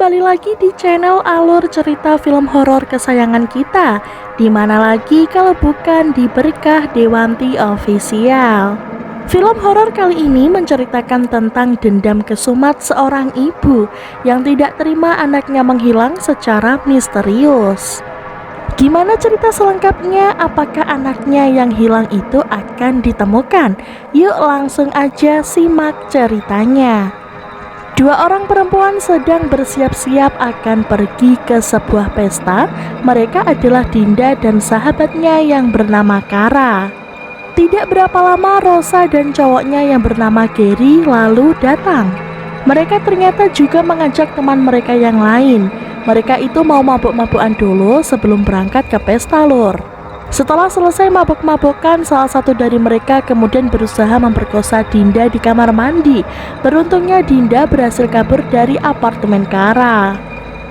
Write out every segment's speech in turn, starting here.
kembali lagi di channel alur cerita film horor kesayangan kita. Dimana lagi kalau bukan di Berkah Dewanti Official. Film horor kali ini menceritakan tentang dendam kesumat seorang ibu yang tidak terima anaknya menghilang secara misterius. Gimana cerita selengkapnya? Apakah anaknya yang hilang itu akan ditemukan? Yuk langsung aja simak ceritanya. Dua orang perempuan sedang bersiap-siap akan pergi ke sebuah pesta. Mereka adalah Dinda dan sahabatnya yang bernama Kara. Tidak berapa lama Rosa dan cowoknya yang bernama Gary lalu datang. Mereka ternyata juga mengajak teman mereka yang lain. Mereka itu mau mabuk-mabukan dulu sebelum berangkat ke pesta lur. Setelah selesai mabuk-mabukan, salah satu dari mereka kemudian berusaha memperkosa Dinda di kamar mandi. Beruntungnya Dinda berhasil kabur dari apartemen Kara.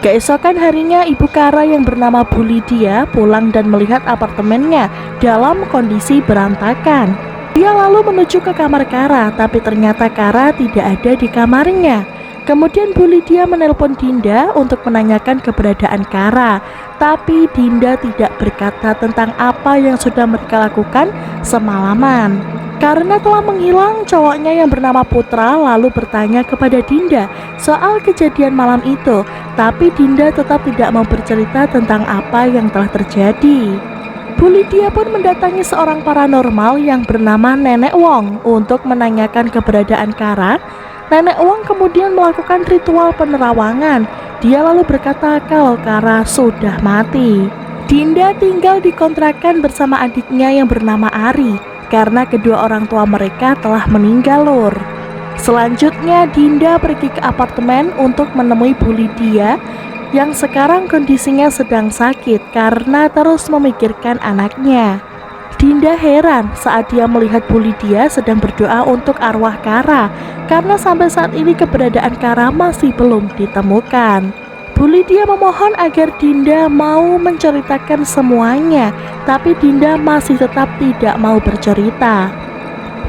Keesokan harinya ibu Kara yang bernama Bu Lydia pulang dan melihat apartemennya dalam kondisi berantakan. Dia lalu menuju ke kamar Kara, tapi ternyata Kara tidak ada di kamarnya. Kemudian Bu Lydia menelpon Dinda untuk menanyakan keberadaan Kara, tapi Dinda tidak berkata tentang apa yang sudah mereka lakukan semalaman. Karena telah menghilang, cowoknya yang bernama Putra lalu bertanya kepada Dinda soal kejadian malam itu, tapi Dinda tetap tidak mau bercerita tentang apa yang telah terjadi. Bu Lydia pun mendatangi seorang paranormal yang bernama Nenek Wong untuk menanyakan keberadaan Kara. Nenek Wong kemudian melakukan ritual penerawangan. Dia lalu berkata kalau Kara sudah mati. Dinda tinggal di kontrakan bersama adiknya yang bernama Ari karena kedua orang tua mereka telah meninggal lur. Selanjutnya Dinda pergi ke apartemen untuk menemui Bu Lydia yang sekarang kondisinya sedang sakit karena terus memikirkan anaknya. Dinda heran saat dia melihat Bu Lydia sedang berdoa untuk arwah Kara karena sampai saat ini keberadaan Kara masih belum ditemukan. Bu Lydia memohon agar Dinda mau menceritakan semuanya, tapi Dinda masih tetap tidak mau bercerita.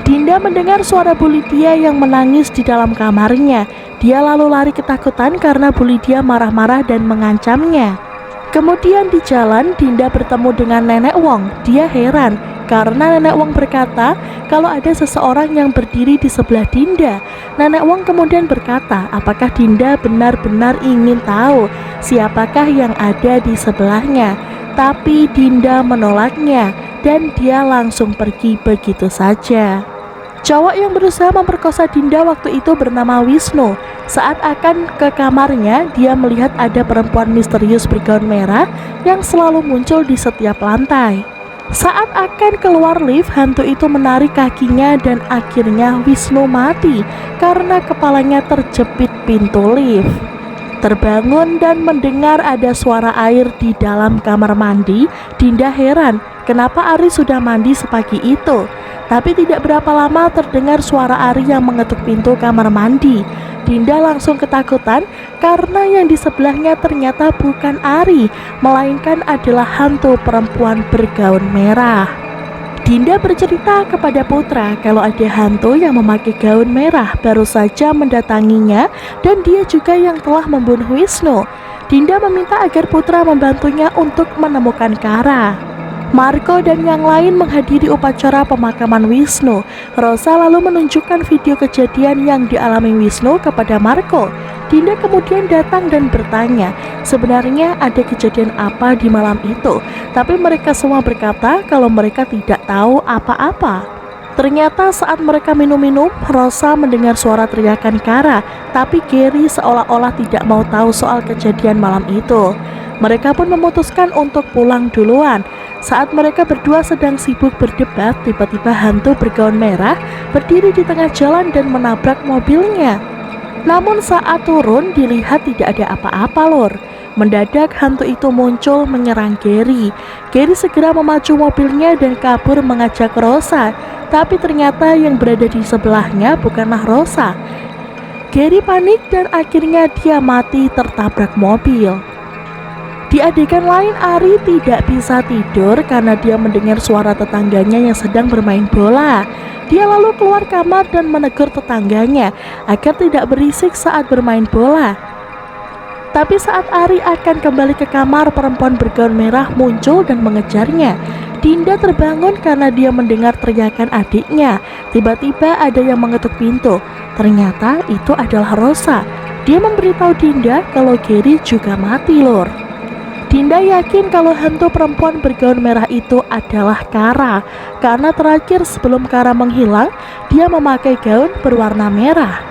Dinda mendengar suara Bu Lydia yang menangis di dalam kamarnya. Dia lalu lari ketakutan karena Bu Lydia marah-marah dan mengancamnya. Kemudian di jalan Dinda bertemu dengan Nenek Wong. Dia heran karena Nenek Wong berkata kalau ada seseorang yang berdiri di sebelah Dinda. Nenek Wong kemudian berkata apakah Dinda benar-benar ingin tahu siapakah yang ada di sebelahnya. Tapi Dinda menolaknya dan dia langsung pergi begitu saja. Cowok yang berusaha memperkosa Dinda waktu itu bernama Wisnu. Saat akan ke kamarnya, dia melihat ada perempuan misterius bergaun merah yang selalu muncul di setiap lantai. Saat akan keluar lift, hantu itu menarik kakinya dan akhirnya Wisnu mati karena kepalanya terjepit pintu lift. Terbangun dan mendengar ada suara air di dalam kamar mandi, Dinda heran kenapa Ari sudah mandi sepagi itu. Tapi tidak berapa lama terdengar suara Ari yang mengetuk pintu kamar mandi. Dinda langsung ketakutan karena yang di sebelahnya ternyata bukan Ari, melainkan adalah hantu perempuan bergaun merah. Dinda bercerita kepada Putra kalau ada hantu yang memakai gaun merah baru saja mendatanginya dan dia juga yang telah membunuh Wisnu. Dinda meminta agar Putra membantunya untuk menemukan Kara. Marco dan yang lain menghadiri upacara pemakaman Wisnu. Rosa lalu menunjukkan video kejadian yang dialami Wisnu kepada Marco. Dinda kemudian datang dan bertanya sebenarnya ada kejadian apa di malam itu. Tapi mereka semua berkata kalau mereka tidak tahu apa-apa. Ternyata saat mereka minum-minum, Rosa mendengar suara teriakan Kara. Tapi Gary seolah-olah tidak mau tahu soal kejadian malam itu. Mereka pun memutuskan untuk pulang duluan. Saat mereka berdua sedang sibuk berdebat, tiba-tiba hantu bergaun merah berdiri di tengah jalan dan menabrak mobilnya. Namun saat turun dilihat tidak ada apa-apa lor. Mendadak hantu itu muncul menyerang Gary. Gary segera memacu mobilnya dan kabur mengajak Rosa. Tapi ternyata yang berada di sebelahnya bukanlah Rosa. Gary panik dan akhirnya dia mati tertabrak mobil. Di adegan lain, Ari tidak bisa tidur karena dia mendengar suara tetangganya yang sedang bermain bola. Dia lalu keluar kamar dan menegur tetangganya agar tidak berisik saat bermain bola. Tapi saat Ari akan kembali ke kamar, perempuan bergaun merah muncul dan mengejarnya. Dinda terbangun karena dia mendengar teriakan adiknya. Tiba-tiba ada yang mengetuk pintu. Ternyata itu adalah Rosa. Dia memberitahu Dinda kalau Gary juga mati, Lur. Dinda yakin kalau hantu perempuan bergaun merah itu adalah Kara, karena terakhir sebelum Kara menghilang, dia memakai gaun berwarna merah.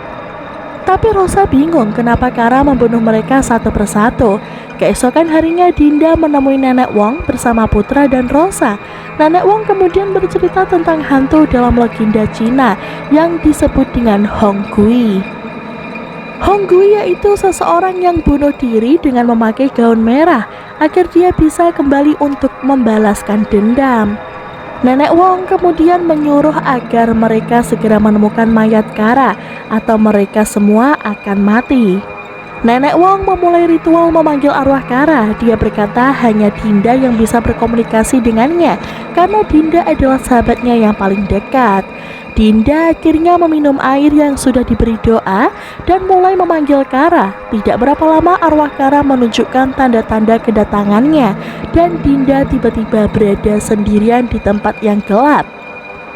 Tapi Rosa bingung kenapa Kara membunuh mereka satu persatu. Keesokan harinya Dinda menemui Nenek Wong bersama Putra dan Rosa. Nenek Wong kemudian bercerita tentang hantu dalam legenda Cina yang disebut dengan Hong Gui. Hong Gui yaitu seseorang yang bunuh diri dengan memakai gaun merah agar dia bisa kembali untuk membalaskan dendam. Nenek Wong kemudian menyuruh agar mereka segera menemukan mayat Kara atau mereka semua akan mati. Nenek Wong memulai ritual memanggil arwah Kara. Dia berkata hanya Dinda yang bisa berkomunikasi dengannya karena Dinda adalah sahabatnya yang paling dekat. Dinda akhirnya meminum air yang sudah diberi doa dan mulai memanggil Kara. Tidak berapa lama arwah Kara menunjukkan tanda-tanda kedatangannya dan Dinda tiba-tiba berada sendirian di tempat yang gelap.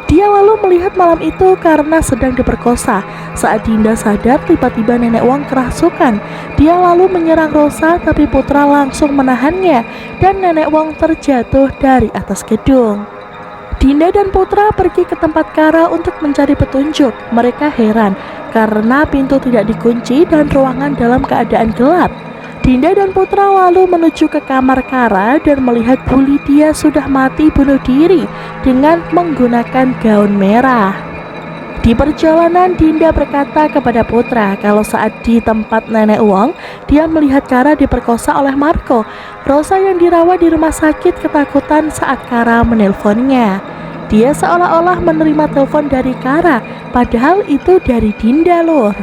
Dia lalu melihat malam itu karena sedang diperkosa. Saat Dinda sadar, tiba-tiba Nenek Wong kerasukan. Dia lalu menyerang Rosa, tapi Putra langsung menahannya dan Nenek Wong terjatuh dari atas gedung. Dinda dan Putra pergi ke tempat Kara untuk mencari petunjuk. Mereka heran karena pintu tidak dikunci dan ruangan dalam keadaan gelap. Dinda dan Putra lalu menuju ke kamar Kara dan melihat Bu Lydia sudah mati bunuh diri dengan menggunakan gaun merah. Di perjalanan Dinda berkata kepada Putra kalau saat di tempat Nenek Wong, dia melihat Kara diperkosa oleh Marco. Rosa yang dirawat di rumah sakit ketakutan saat Kara menelponnya. Dia seolah-olah menerima telepon dari Kara, padahal itu dari Dinda, Lur.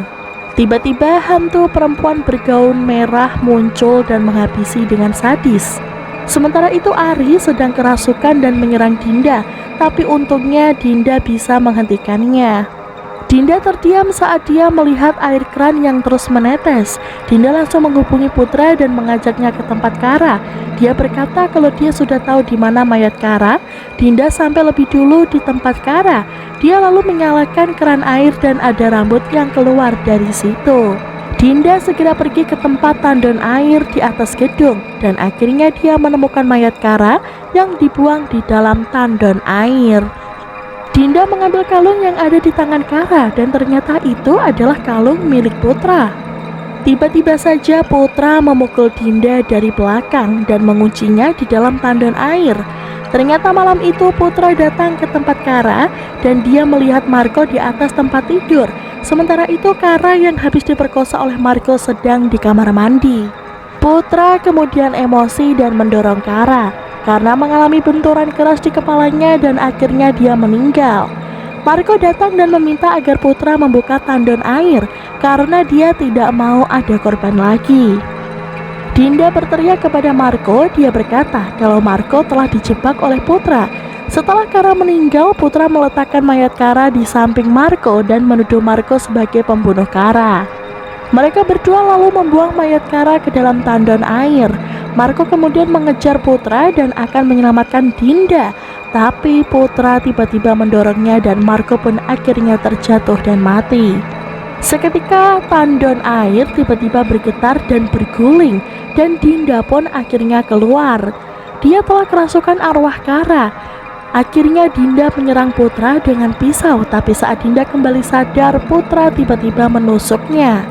Tiba-tiba hantu perempuan bergaun merah muncul dan menghabisi dengan sadis. Sementara itu Ari sedang kerasukan dan menyerang Dinda, tapi untungnya Dinda bisa menghentikannya. Dinda terdiam saat dia melihat air keran yang terus menetes. Dinda langsung menghubungi Putra dan mengajaknya ke tempat Kara. Dia berkata kalau dia sudah tahu di mana mayat Kara. Dinda sampai lebih dulu di tempat Kara. Dia lalu menyalakan keran air dan ada rambut yang keluar dari situ. Dinda segera pergi ke tempat tandon air di atas gedung dan akhirnya dia menemukan mayat Kara yang dibuang di dalam tandon air. Dinda mengambil kalung yang ada di tangan Kara dan ternyata itu adalah kalung milik Putra. Tiba-tiba saja Putra memukul Dinda dari belakang dan menguncinya di dalam tandon air. Ternyata malam itu Putra datang ke tempat Kara dan dia melihat Marco di atas tempat tidur. Sementara itu Kara yang habis diperkosa oleh Marco sedang di kamar mandi. Putra kemudian emosi dan mendorong Kara karena mengalami benturan keras di kepalanya dan akhirnya dia meninggal. Marco datang dan meminta agar Putra membuka tandon air karena dia tidak mau ada korban lagi. Dinda berteriak kepada Marco. Dia berkata kalau Marco telah dijebak oleh Putra. Setelah Kara meninggal, Putra meletakkan mayat Kara di samping Marco dan menuduh Marco sebagai pembunuh Kara. Mereka berdua lalu membuang mayat Kara ke dalam tandon air. Marco kemudian mengejar Putra dan akan menyelamatkan Dinda, tapi Putra tiba-tiba mendorongnya dan Marco pun akhirnya terjatuh dan mati. Seketika tandon air tiba-tiba bergetar dan berguling dan Dinda pun akhirnya keluar. Dia telah kerasukan arwah Kara. Akhirnya Dinda menyerang Putra dengan pisau, tapi saat Dinda kembali sadar, Putra tiba-tiba menusuknya.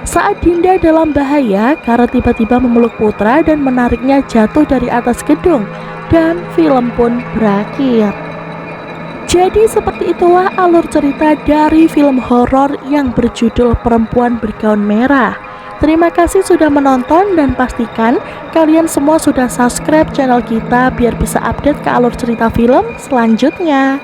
Saat Dinda dalam bahaya, Kara tiba-tiba memeluk Putra dan menariknya jatuh dari atas gedung, dan film pun berakhir. Jadi seperti itulah alur cerita dari film horor yang berjudul Perempuan Bergaun Merah. Terima kasih sudah menonton dan pastikan kalian semua sudah subscribe channel kita biar bisa update ke alur cerita film selanjutnya.